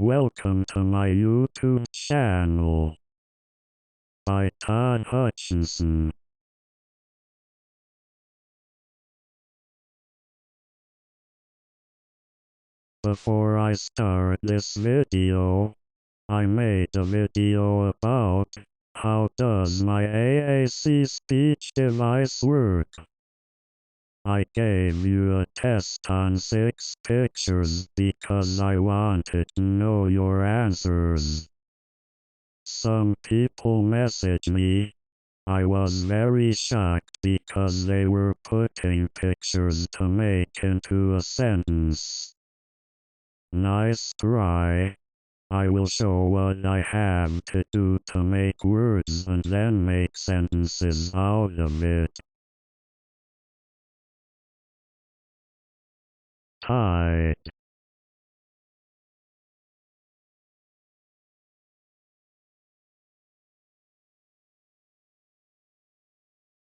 Welcome to my YouTube channel by Todd Hutchinson. Before I start this video, I made a video about how does my AAC speech device work. I gave you a test on 6 pictures because I wanted to know your answers. Some people messaged me. I was very shocked because they were putting pictures to make into a sentence. Nice try. I will show what I have to do to make words and then make sentences out of it. Tide.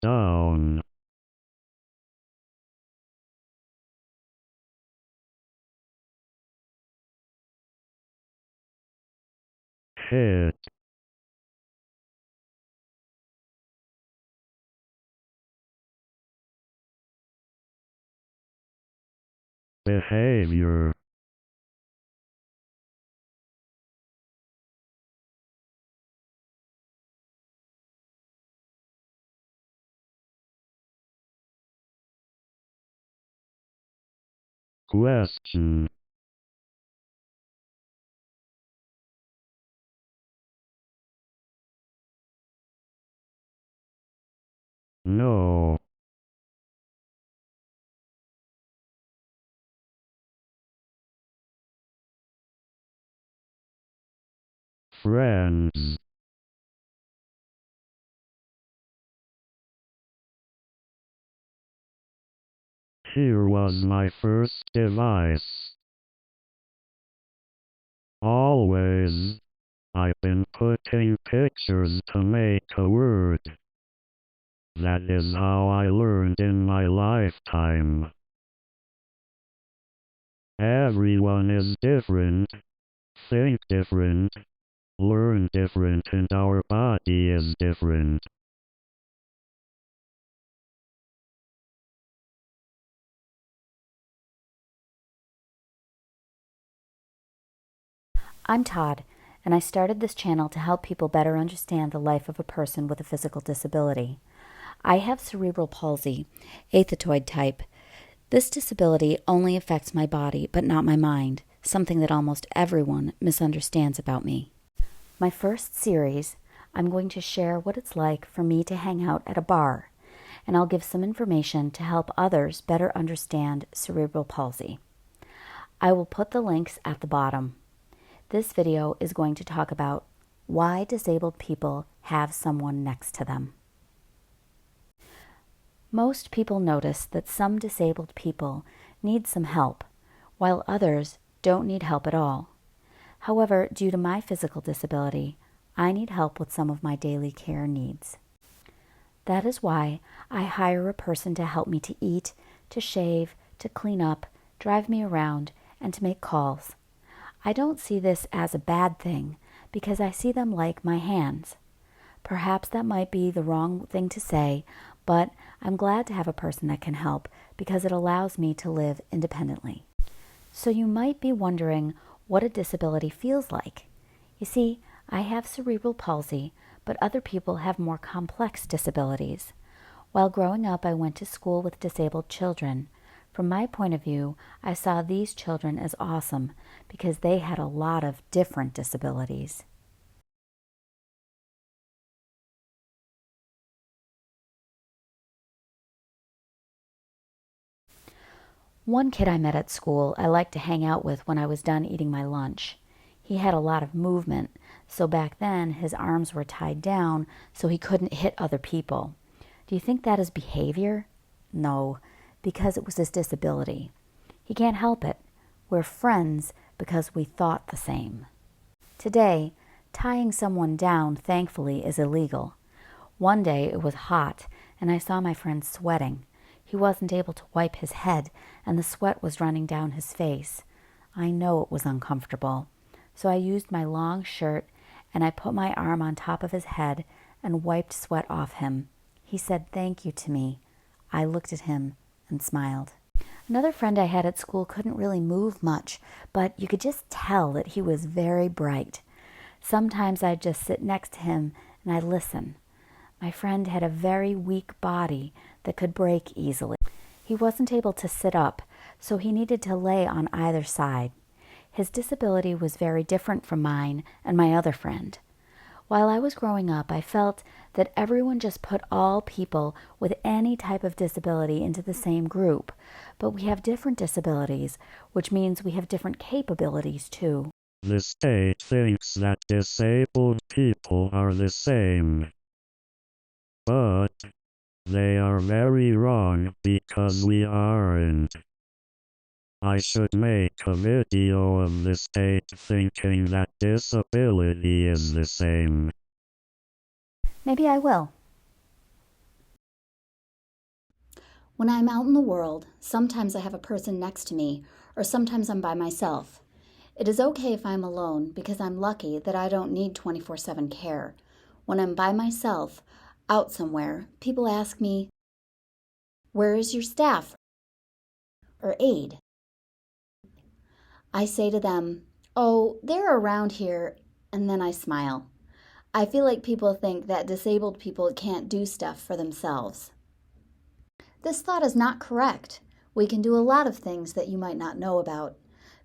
Down. Hit. Behavior. Question. No. Friends. Here was my first device. Always. I've been putting pictures to make a word. That is how I learned in my lifetime. Everyone is different, think different, learn different, and our body is different. I'm Todd, and I started this channel to help people better understand the life of a person with a physical disability. I have cerebral palsy, athetoid type. This disability only affects my body, but not my mind, something that almost everyone misunderstands about me. My first series, I'm going to share what it's like for me to hang out at a bar, and I'll give some information to help others better understand cerebral palsy. I will put the links at the bottom. This video is going to talk about why disabled people have someone next to them. Most people notice that some disabled people need some help, while others don't need help at all. However, due to my physical disability, I need help with some of my daily care needs. That is why I hire a person to help me to eat, to shave, to clean up, drive me around, and to make calls. I don't see this as a bad thing because I see them like my hands. Perhaps that might be the wrong thing to say, but I'm glad to have a person that can help because it allows me to live independently. So you might be wondering what a disability feels like. You see, I have cerebral palsy, but other people have more complex disabilities. While growing up, I went to school with disabled children. From my point of view, I saw these children as awesome because they had a lot of different disabilities. One kid I met at school I liked to hang out with when I was done eating my lunch. He had a lot of movement, so back then his arms were tied down so he couldn't hit other people. Do you think that is behavior? No, because it was his disability. He can't help it. We're friends because we thought the same. Today, tying someone down, thankfully, is illegal. One day it was hot, and I saw my friend sweating. He wasn't able to wipe his head, and the sweat was running down his face. I know it was uncomfortable. so I used my long shirt and I put my arm on top of his head and wiped sweat off him. He said thank you to me. I looked at him and smiled. Another friend I had at school couldn't really move much, but you could just tell that he was very bright. Sometimes I'd just sit next to him and I'd listen. My friend had a very weak body that could break easily. He wasn't able to sit up, so he needed to lay on either side. His disability was very different from mine and my other friend. While I was growing up, I felt that everyone just put all people with any type of disability into the same group, but we have different disabilities, which means we have different capabilities too. The state thinks that disabled people are the same. But they are very wrong because we aren't. I should make a video of the state thinking that disability is the same. Maybe I will. When I'm out in the world, sometimes I have a person next to me, or sometimes I'm by myself. It is okay if I'm alone because I'm lucky that I don't need 24/7 care. When I'm by myself, out somewhere, people ask me, "Where is your staff or aide?" I say to them, "Oh, they're around here," and then I smile. I feel like people think that disabled people can't do stuff for themselves. This thought is not correct. We can do a lot of things that you might not know about.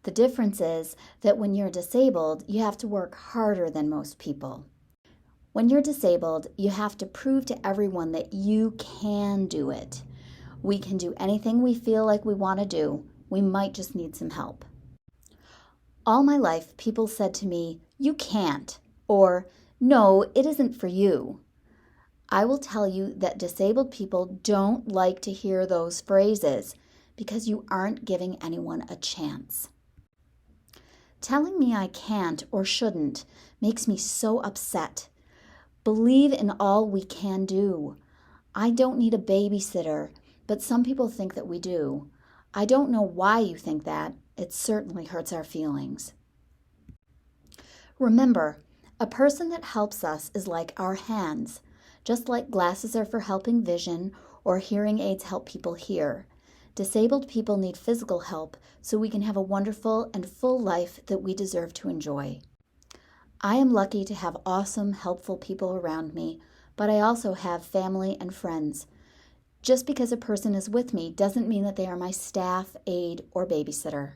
The difference is that when you're disabled, you have to work harder than most people. When you're disabled, you have to prove to everyone that you can do it. We can do anything we feel like we want to do. We might just need some help. All my life, people said to me, "You can't," or "No, it isn't for you." I will tell you that disabled people don't like to hear those phrases because you aren't giving anyone a chance. Telling me I can't or shouldn't makes me so upset. Believe in all we can do. I don't need a babysitter, but some people think that we do. I don't know why you think that. It certainly hurts our feelings. Remember, a person that helps us is like our hands. Just like glasses are for helping vision or hearing aids help people hear. Disabled people need physical help so we can have a wonderful and full life that we deserve to enjoy. I am lucky to have awesome, helpful people around me, but I also have family and friends. Just because a person is with me doesn't mean that they are my staff, aide, or babysitter.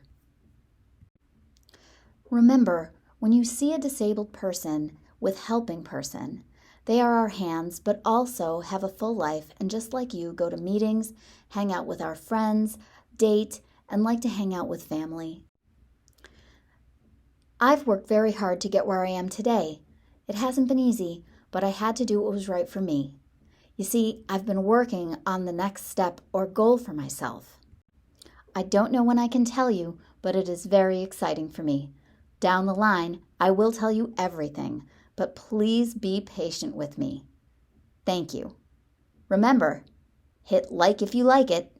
Remember, when you see a disabled person with helping person, they are our hands, but also have a full life and just like you, go to meetings, hang out with our friends, date, and like to hang out with family. I've worked very hard to get where I am today. It hasn't been easy, but I had to do what was right for me. You see, I've been working on the next step or goal for myself. I don't know when I can tell you, but it is very exciting for me. Down the line, I will tell you everything, but please be patient with me. Thank you. Remember, hit like if you like it.